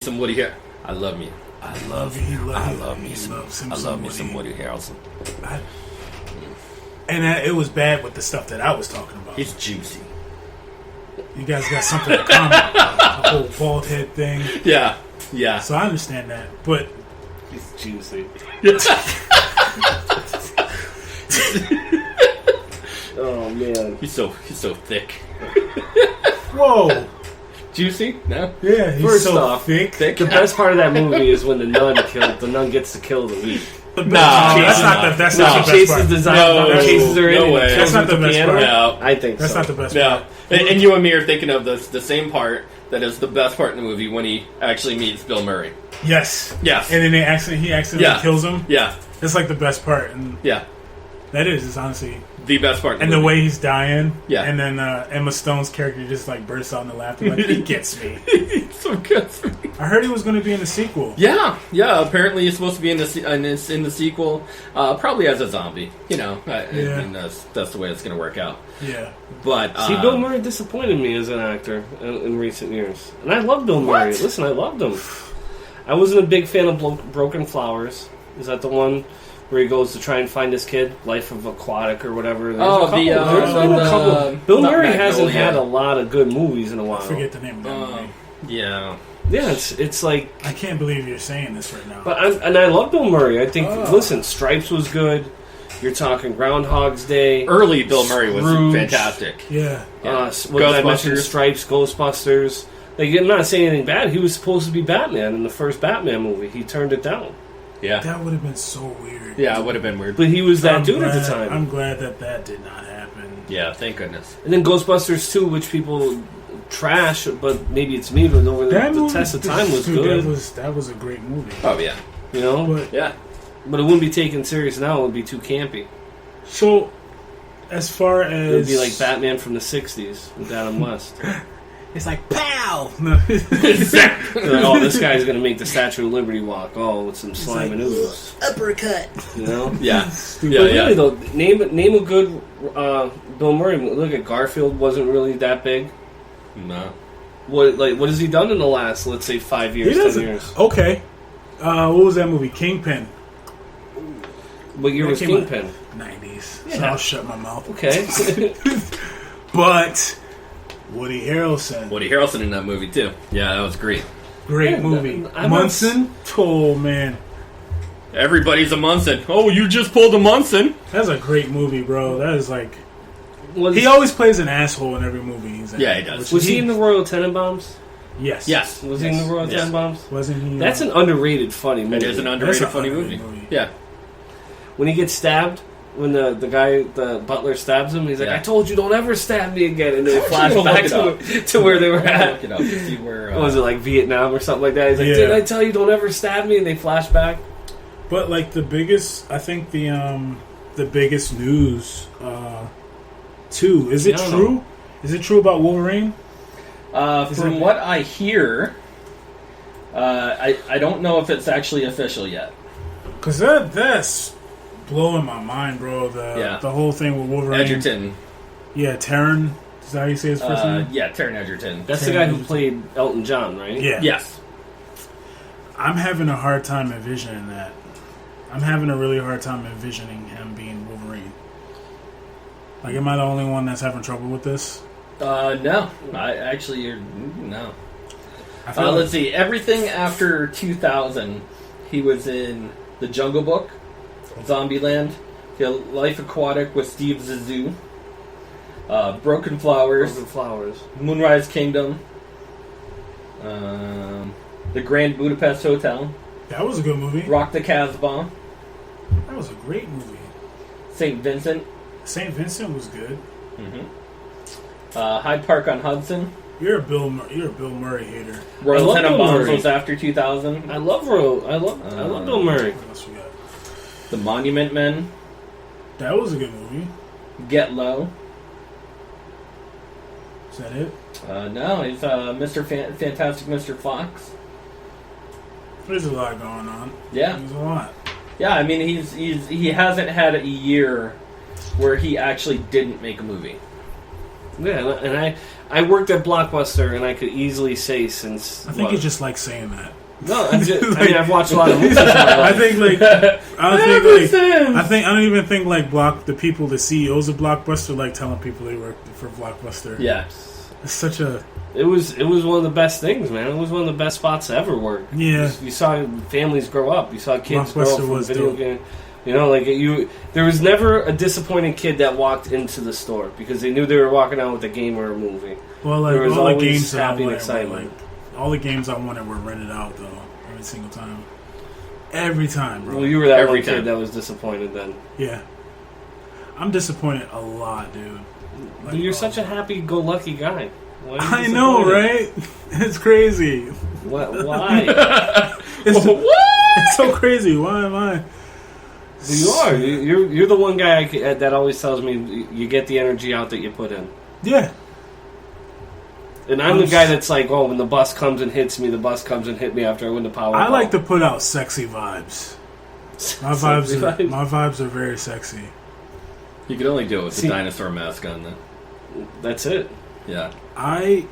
Some Woody Harrelson. I love me. I love me some Woody Harrelson. And it was bad with the stuff that I was talking about. He's juicy. You guys got something in common. The whole bald head thing. Yeah. So I understand that, but he's juicy. Oh man, he's so thick. Whoa. Juicy? No. Yeah, he's First so off, thick. The best part of that movie is when the nun gets to kill the meat. That's not the best part. Chase's way. That's not the best part. No. I think that's not the best part. And you and me are thinking of the same part that is the best part in the movie when he actually meets Bill Murray. Yes. And then he accidentally kills him. Yeah. That's like the best part. And yeah. That is honestly the best part. And the way he's dying. Yeah. And then Emma Stone's character just like bursts out in the laughter. Like, he gets me. He so gets me. I heard he was going to be in the sequel. Yeah. Apparently he's supposed to be in the sequel, probably as a zombie. You know, and that's the way it's going to work out. Yeah. But Bill Murray disappointed me as an actor in recent years, and I love Bill Murray. What? Listen, I loved him. I wasn't a big fan of Broken Flowers. Is that the one where he goes to try and find his kid, Life of Aquatic or whatever? There's been a couple. Bill Murray hasn't had a lot of good movies in a while. I forget the name of that movie. Yeah. Yeah, it's like... I can't believe you're saying this right now. But I love Bill Murray. I think, listen, Stripes was good. You're talking Groundhog's Day. Early Bill Murray was fantastic. Yeah. What I mentioned, Stripes, Ghostbusters. Like, I'm not saying anything bad. He was supposed to be Batman in the first Batman movie. He turned it down. Yeah. That would have been so weird. Yeah, it would have been weird. But he was that dude at the time. I'm glad that did not happen. Yeah, thank goodness. And then Ghostbusters 2, which people trash, but maybe it's me, but over the test of time was good. That was a great movie. Oh, yeah. You know? But it wouldn't be taken serious now. It would be too campy. So, as far as... It would be like Batman from the 60s with Adam West. It's like, pow! No. Exactly. Like, oh, this guy's going to make the Statue of Liberty walk. Oh, with some slime and ooze. Uppercut. You know? Yeah. But really, though, name a good Bill Murray. Look at Garfield, wasn't really that big. No. What has he done in the last, let's say, 5 years, 10 years? Okay. What was that movie? Kingpin. What year was Kingpin? 90s. Yeah. So I'll shut my mouth. Okay. But Woody Harrelson. Woody Harrelson in that movie, too. Yeah, that was great. Great movie. Munson? Oh, man. Everybody's a Munson. Oh, you just pulled a Munson. That's a great movie, bro. That is like... he always plays an asshole in every movie he's in. Yeah, he does. Was he in the Royal Tenenbaums? Yes. Was he in the Royal Tenenbaums? Wasn't he? That's an underrated funny movie. It is an underrated funny movie. Yeah. When he gets stabbed, when the butler stabs him, he's like, I told you don't ever stab me again. And then they flash back to where they were at. Look it up to see where... was it like Vietnam or something like that? He's like, didn't I tell you don't ever stab me? And they flash back. But like the biggest, I think the biggest news... too. Is it true? Know. Is it true about Wolverine? From what I hear, I don't know if it's actually official yet. Because that's blowing my mind, bro. The whole thing with Wolverine. Edgerton. Yeah, Taron. Is that how you say his first name? Yeah, Taron Egerton. That's the guy who played Elton John, right? Yeah. Yes. I'm having a hard time envisioning that. I'm having a really hard time envisioning him being Wolverine. Like, am I the only one that's having trouble with this? No. No. Like, let's see. Everything after 2000, he was in The Jungle Book, Zombieland, Life Aquatic with Steve Zissou, Broken Flowers, Moonrise Kingdom, The Grand Budapest Hotel. That was a good movie. Rock the Casbah. That was a great movie. St. Vincent. St. Vincent was good. Mm-hmm. Hyde Park on Hudson. You're a Bill Murray hater. Royal Tenenbaums was after 2000. I love Bill Murray. What else we got? The Monument Men. That was a good movie. Get Low. Is that it? No, he's Mr. Fantastic Mr. Fox. There's a lot going on. Yeah. There's a lot. Yeah, I mean, he hasn't had a year where he actually didn't make a movie. Yeah, and I worked at Blockbuster, and I could easily say since... I think you just like saying that. No, I've watched a lot of movies in my life. I don't even think like the CEOs of Blockbuster like telling people they work for Blockbuster. Yeah. It's such a... It was one of the best things, man. It was one of the best spots to ever work. Yeah. You saw families grow up. You saw kids grow up from video game. You know, there was never a disappointing kid that walked into the store because they knew they were walking out with a game or a movie. Well, like, there was all the always games happy and excitement. All the games I wanted were rented out, though, every single time. Every time, bro. Well, you were that one kid that was disappointed then. Yeah. I'm disappointed a lot, dude. Like, you're such a happy-go-lucky guy. I know, right? It's crazy. Why? It's so crazy. Why am I? You are. You're the one guy that always tells me you get the energy out that you put in. Yeah. And I'm the guy that's like, oh, when the bus comes and hits me, the bus comes and hit me after I win the Powerball. I like to put out sexy vibes. My vibes are very sexy. You could only do it with the dinosaur mask on, then. That's it. Yeah. I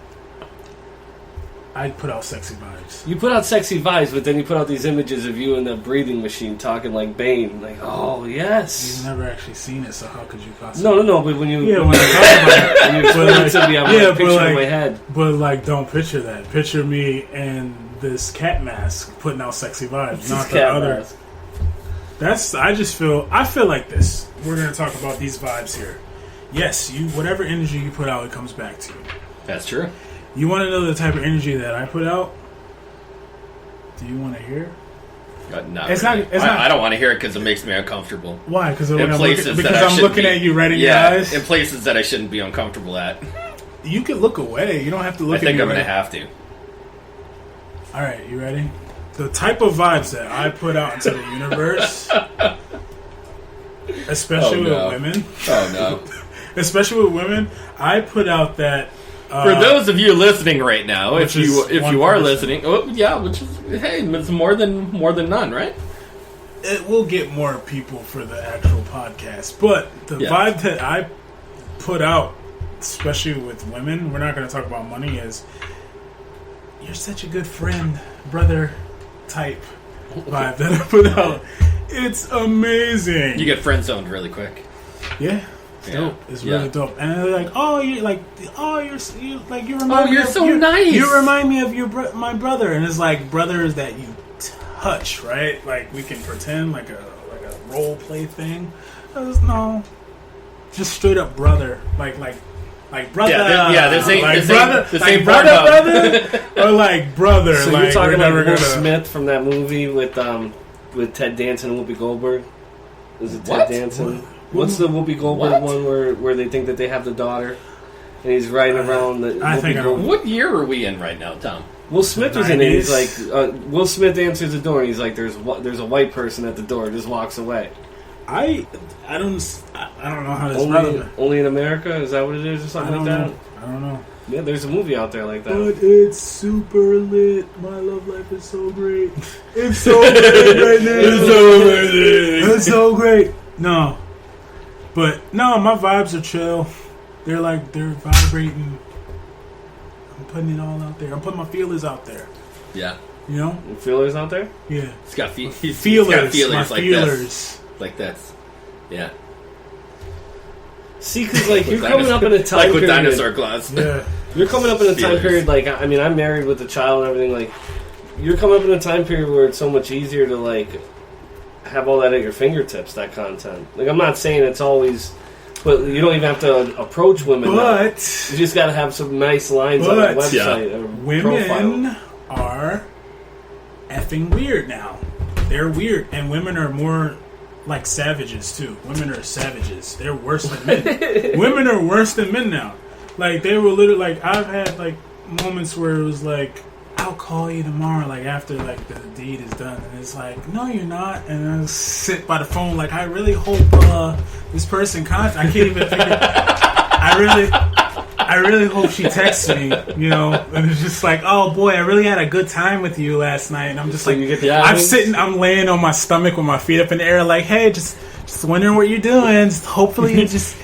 put out sexy vibes. You put out sexy vibes, but then you put out these images of you in the breathing machine talking like Bane. Like, oh, yes. You've never actually seen it, so how could you possibly... No, but when you... Yeah, when I talk about it. When you explain it to me, I have a picture in my head. But, like, don't picture that. Picture me in this cat mask putting out sexy vibes, not the other... Mask. I feel like this. We're going to talk about these vibes here. Yes, whatever energy you put out, it comes back to you. That's true. You want to know the type of energy that I put out? Do you want to hear? No, I don't want to hear it because it makes me uncomfortable. Why? Because I'm looking at you right in your eyes? In places that I shouldn't be uncomfortable at. You can look away. You don't have to look at me. I think I'm going to have to. Alright, you ready? The type of vibes that I put out into the universe, especially with women. Oh, no. Especially with women, I put out that... For those of you listening right now, if you are listening, which is, hey, it's more than none, right? It will get more people for the actual podcast, but the vibe that I put out, especially with women, we're not going to talk about money, is you're such a good friend, brother type vibe that I put out. It's amazing. You get friend zoned really quick. Yeah. Dope. It's really dope. And they're like, you remind me of... so nice. You remind me of my brother. And it's like brothers that you touch, right? Like we can pretend like a role play thing. No. Just straight up brother. Like brother. The same brother. Or like brother. So you're talking like Will Smith from that movie with Ted Danson and Whoopi Goldberg? Is it Ted Danson? What's the Whoopi Goldberg one where they think that they have the daughter and he's riding around the What year are we in right now, Tom? Will Smith was in it. He's like, Will Smith answers the door and he's like, there's a white person at the door, just walks away. I don't know how this relevant. Only in America? Is that what it is or something like that? I don't know. Yeah, there's a movie out there like that. But it's super lit. My love life is so great. It's so great right now. It's so amazing. It's so great. No. But, no, my vibes are chill. They're vibrating. I'm putting it all out there. I'm putting my feelers out there. Yeah. You know? Your feelers out there? Yeah. He's got feelers. My feelers. Like this. Yeah. See, because, like, you're coming up in a time period... Like with dinosaur claws. Yeah. You're coming up in a time period, like, I mean, I'm married with a child and everything, like, you're coming up in a time period where it's so much easier to, like... have all that at your fingertips, that content. Like, I'm not saying it's always... But you don't even have to approach women now. You just got to have some nice lines on the website. Yeah. Women are effing weird now. They're weird. And women are more like savages, too. Women are savages. They're worse than men. Women are worse than men now. Like, they were literally... Like, I've had, like, moments where it was like... I'll call you tomorrow, like, after, like, the deed is done. And it's like, no, you're not. And I sit by the phone, like, I really hope this person I can't even figure... I really hope she texts me, you know, and it's just like, oh boy, I really had a good time with you last night, and I'm just like, I'm laying on my stomach with my feet up in the air, like, hey, just wondering what you're doing. Hopefully,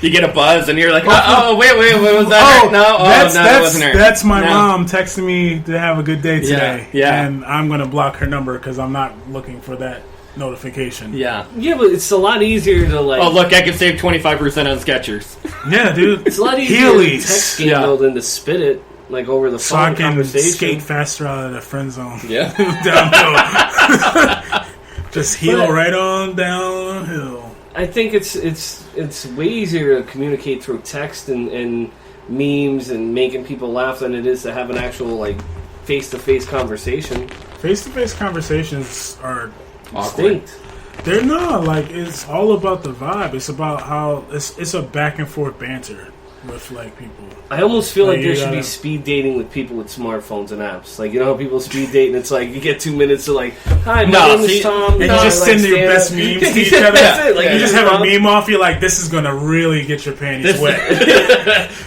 you get a buzz, and you're like, oh, wait, was that her? No, that wasn't her. That's my mom texting me to have a good day today. Yeah. And I'm gonna block her number because I'm not looking for that notification. Yeah, but it's a lot easier to like. Oh, look, I can save 25% on Skechers. Yeah, dude. It's a lot easier to text email than to spit it like over the phone. So I can skate faster out of the friend zone. Yeah, downhill. Just heel right on downhill. I think it's way easier to communicate through text and memes and making people laugh than it is to have an actual like face-to-face conversation. Face-to-face conversations are distinct. They're not like, it's all about the vibe. It's about how it's a back and forth banter with like people. I almost feel like there should be speed dating with people with smartphones and apps. Like, you know how people speed date and it's like you get 2 minutes to like, hi, my name is Tom. And you just send your best memes to each other. That's it. Like, you just have a meme off. You're like, this is gonna really get your panties wet.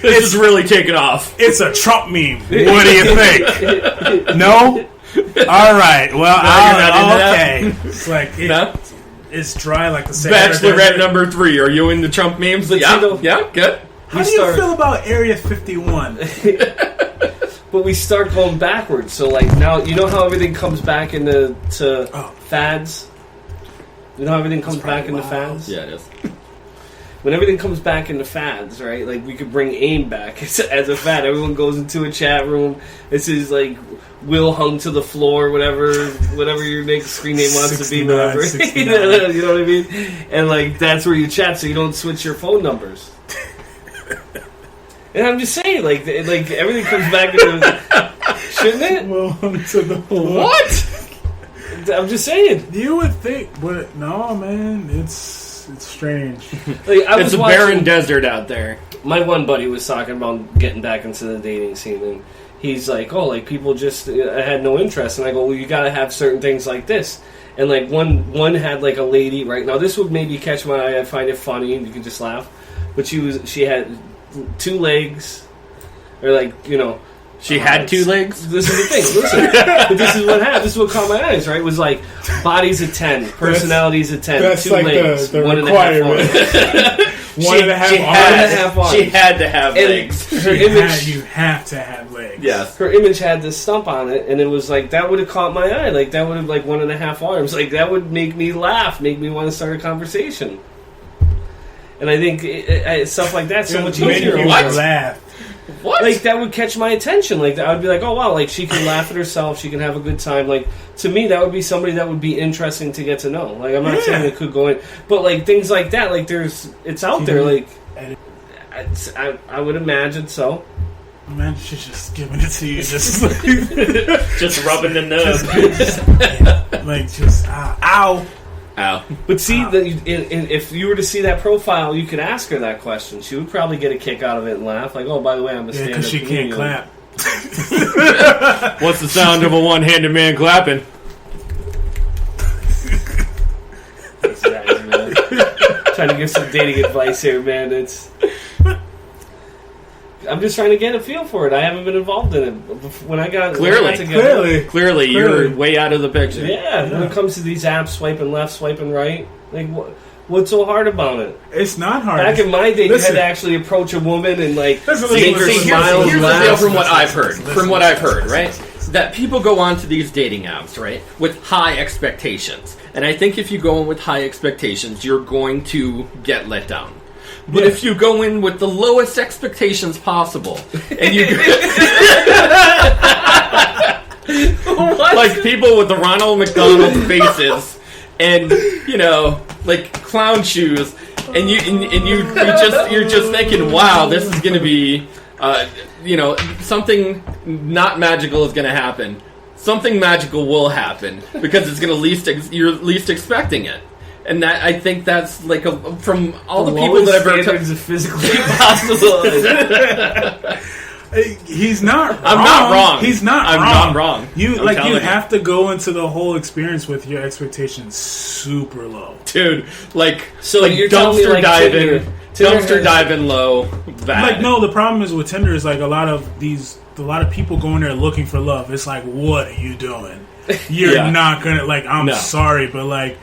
This is really taking off. It's a Trump meme. What do you think? No. All right. Well, okay. It's like it's dry like the Sahara Bachelorette number 3. Are you into Trump memes? Yeah, good. How do you feel about Area 51? But we start going backwards. So, like, now, you know how everything comes back into fads? You know how everything comes back into fads? Yeah, it is. When everything comes back into fads, right? Like, we could bring AIM back as a fad. Everyone goes into a chat room. This is, like, Will hung to the floor, whatever your screen name wants to be, whatever. You know what I mean? And, like, that's where you chat, so you don't switch your phone numbers. And I'm just saying, like everything comes back into, shouldn't it? Well, to the floor. What? I'm just saying. You would think, but no, man, it's strange. Like, it's a barren desert out there. My one buddy was talking about getting back into the dating scene, and he's like, "Oh, like people just had no interest." And I go, "Well, you got to have certain things like this." And like one had like a lady. Right now, this would maybe catch my eye. I find it funny, and you can just laugh. But she had 2 legs, or like, you know, she had 2 legs. This is the thing. Listen, but this is what happened. This is what caught my eyes. Right? It was like body's a 10, personality's a 10, that's 2 like legs, the 1.5 arms. 1.5 arms. She had to have legs. Her image, you have to have legs. Yes. Her image had this stump on it, and it was like that would have caught my eye. Like that would have like 1.5 arms. Like that would make me laugh, make me want to start a conversation. And I think stuff like that so much easier. Laugh. What? Like that would catch my attention. Like I would be like, oh wow, like she can laugh at herself, she can have a good time. Like to me, that would be somebody that would be interesting to get to know. Like I'm not saying it could go in, but like things like that, like it's out there. Like I would imagine so. Man, she's just giving it to you, just just rubbing the nub, ow. Ow. But see, if you were to see that profile, you could ask her that question. She would probably get a kick out of it and laugh. Like, oh, by the way, I'm a stand-up because she can't clap. What's the sound of a one-handed man clapping? That's nice, man. Trying to give some dating advice here, man. I'm just trying to get a feel for it. I haven't been involved in it. When I got together, clearly, you're way out of the picture. Yeah, when it comes to these apps, swiping left, swiping right, like what's so hard about it? It's not hard. Back in my day, you had to actually approach a woman and like make her smile. Here's the deal from what I've heard. Right, that people go on to these dating apps, right, with high expectations, and I think if you go in with high expectations, you're going to get let down. But if you go in with the lowest expectations possible, and you like people with the Ronald McDonald faces, and you know, like clown shoes, and you're just thinking, wow, this is going to be, you know, something not magical is going to happen. Something magical will happen because it's going to you're least expecting it. And that I think that's like from all the people that I've ever physically possible. He's not wrong. I'm not wrong. He's not I'm wrong. not wrong. You have to go into the whole experience with your expectations super low. Dude, so you're dumpster diving low. Bad. No, the problem is with Tinder is a lot of people go in there looking for love. It's what are you doing? You're not gonna I'm sorry, but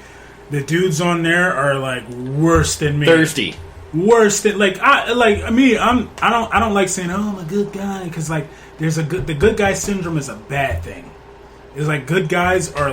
the dudes on there are worse than me. Thirsty. Worse than I don't like saying I'm a good guy because the good guy syndrome is a bad thing. It's good guys are